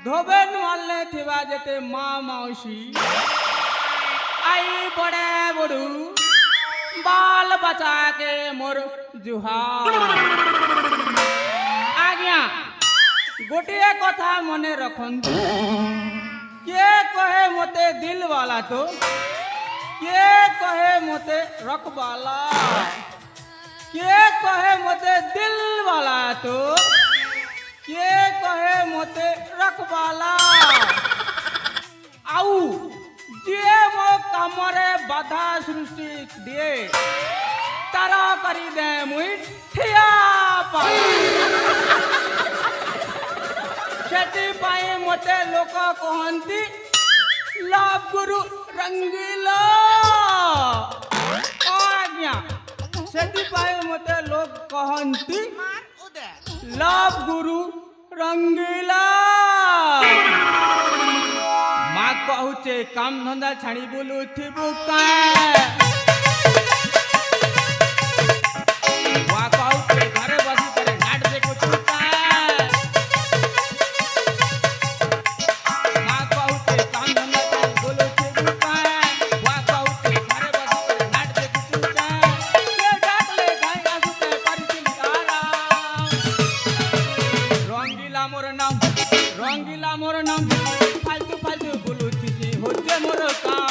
धोबे नुआलने थिबा जेते माँ मौसी आई बड़े बड़ू बाल बचा के मोर जुहार आज्ञा गोटे कथा मने रखंतु के कहे मते दिल वाला तो के कहे मते रखवाला के कहे मते दिल वाला तो के कहे मते रखवाला आउ जे मो कमरे बाधा सृष्टि दिए तारा करी दे मुई ठिया पाई सेति पाई मते लोक कहंती लाभ गुरु रंगीला आज्ञा सेति पाई मते लोक कहंती लाभ गुरु रंगीला माँ कहूचे काम धंदा छाड़ी बोलू थिबु काए वा कहूचे घरे बसी करे नाट देखो छुकाए माँ कहूचे काम धंदा छाड़ी बोलू थिबु काए वा कहूचे घरे बसी करे नाट देखो छुकाए ये डाकले गाय आसुते परिचिन तारा रंगीला मोर नाम फालतू फालतू बोलू थी होचे मोर काम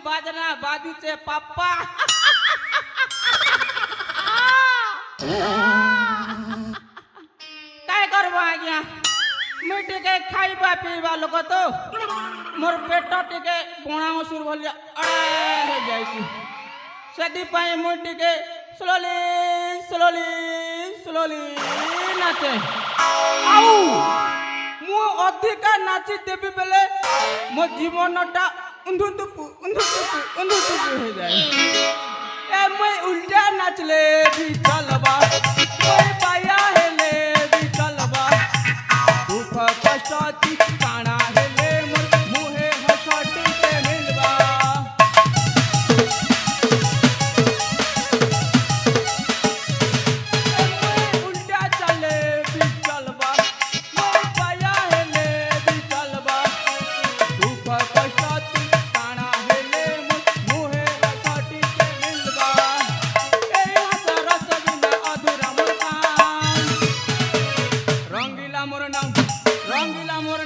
बाजना बादी से पापा काय करबो आज्ञा मुई टिके खाइबा पीबा लोक तो मोर पेट टिके पोणा सुर भलिया अड़े हो जाइछि सेति पई मुई टिके स्लोली स्लोली स्लोली नाचे आउ मु अधिका नाची देबी बेले मो जीवनटा उंधुतुपु हो जाए ए मैं उल्टा नाचले भी चलबा कोई पाया हेले भी चलबा दुख कष्ट ठिकाना हेले मुहे हसटी के मिलबा मैं उल्टा चले भी चलबा कोई पाया हेले भी चलबा दुख कष्ट रंगीला मोर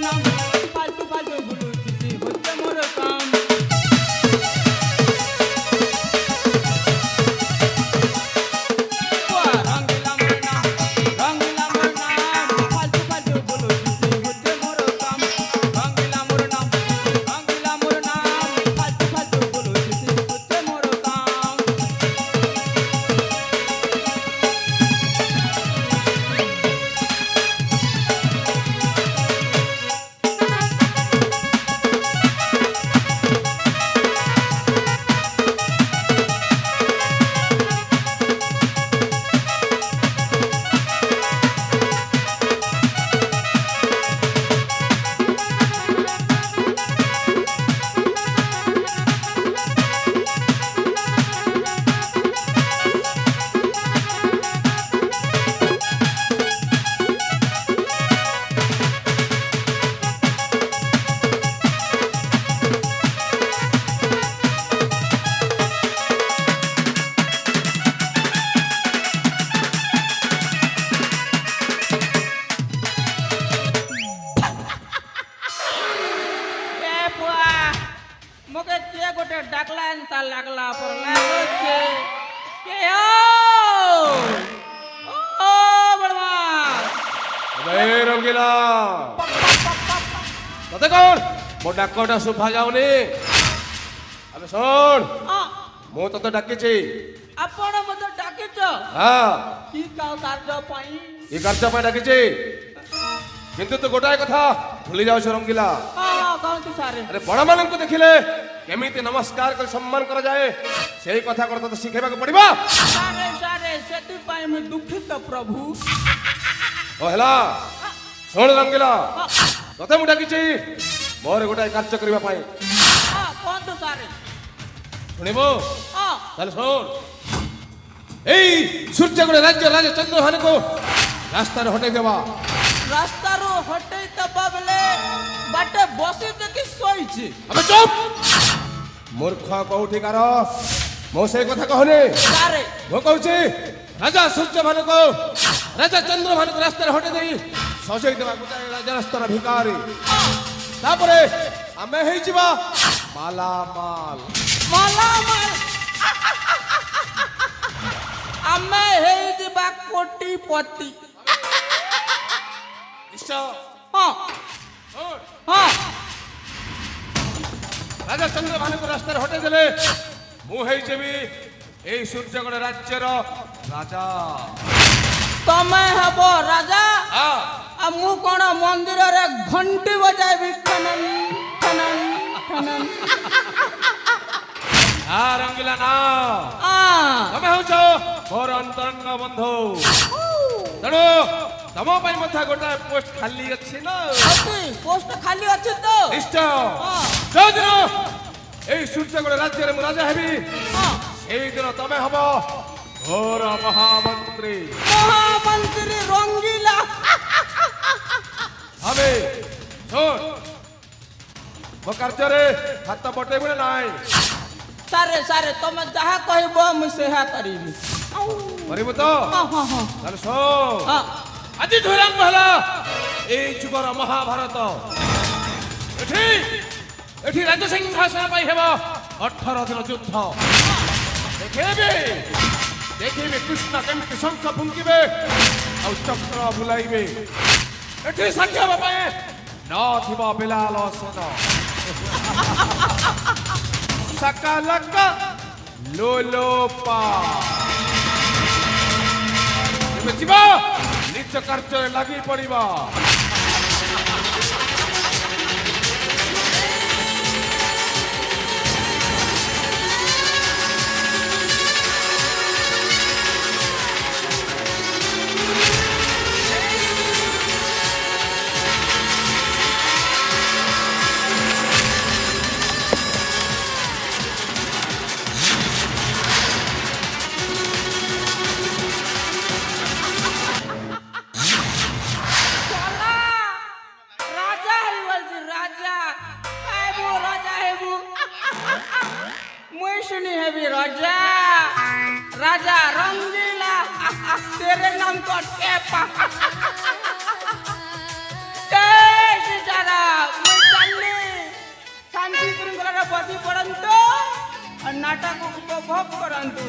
किए गोटे डाकला एंता लागला पर लागोचे के ओ बड़वा अबे रंगीला तते कौन मो डाकटा सुभा जाउनी अबे सुन मो तते डाकिछि आपण मते डाकिछ हां की का कार्य पई ये कार्य पई डाकिछि किंतु तो गोटाए कथा भूली जाओ रंगीला हां कौन तू सारे अरे बड़ मान को देखिले केमिति नमस्कार कर सम्मान कर जाए सेही कथा कर तो सिखेबा को पड़िबा सारे सारे सेति पई मैं दुखित प्रभु ओ हला सुन रंगीला तते मु डाकिछि मोर गोटाए कार्य करबा पई हां कौन तू सारे सुनिबो हां ताले सुन एई सूर्य गुण राज्य राजा चंद्रभानु को रास्ता रे हटाई देबा रास्ता रो हटे त बाबले बाटे बसी देखि सोइछि अबे चुप मूर्ख कोठी कार मो से कथा कहने सारे मो कहूछि राजा सूर्यभानु को राजा चंद्रभानु को रास्ता रे हटाई देई सजै देबा गोटाए राजा रास्ता रे भिखारी तापरे आमे हेइ जिबा माला माल माला माल आमे हेइ दिबा कोटिपति हाँ हाँ राजा चंद्रभानु को रास्ता हटे देले मु हेइ जेबी एई सूर्यगण राज्यर राजा तमे हबो राजा हां आ मु कोन मंदिर रे घंटी बजाइबी खनन खनन खनन आ रंगीला ना आ तमे होछो मोर अंतरंग बंधु तणो तम पई मथा गोटा पोस्ट खाली अछि ना अति पोस्ट खाली अछि तो निश्चय हां जोदिनो एई सूर्यगण राज्य रे मु राजा हेबी हां एई दिन तमे हबो घोर महामंत्री महामंत्री रंगीला हबे सुन मो कार्य रे हाथ बटेबे नाई सारे सारे तुम जहा कहबो मु सेहा करिबी परिबो तो हां हां हां ताले सो हां আজি ধরাঙ্গ হলা এই যুগর মহাভারত এঠি এঠি রাজ্য সিংহাসন পাই হেব 18 দিন যুদ্ধ দেখেবে দেখেবে কৃষ্ণ কেমিতি শঙ্খ ফুঙ্কিবে আর চক্র বুলাইবে এঠি সাক্ষী হবা পায়ে ন থিব বিলাল সেন সকালক লোলোপা এবে জীবা নিজ কার্যে লাগি পড়িবা राजा राजा रंगीला तेरे नाम को टेपा जय सीताराम मैं चलनी शांति श्रृंखला बदी पड़ंतो और नाटक उपभोग करंतु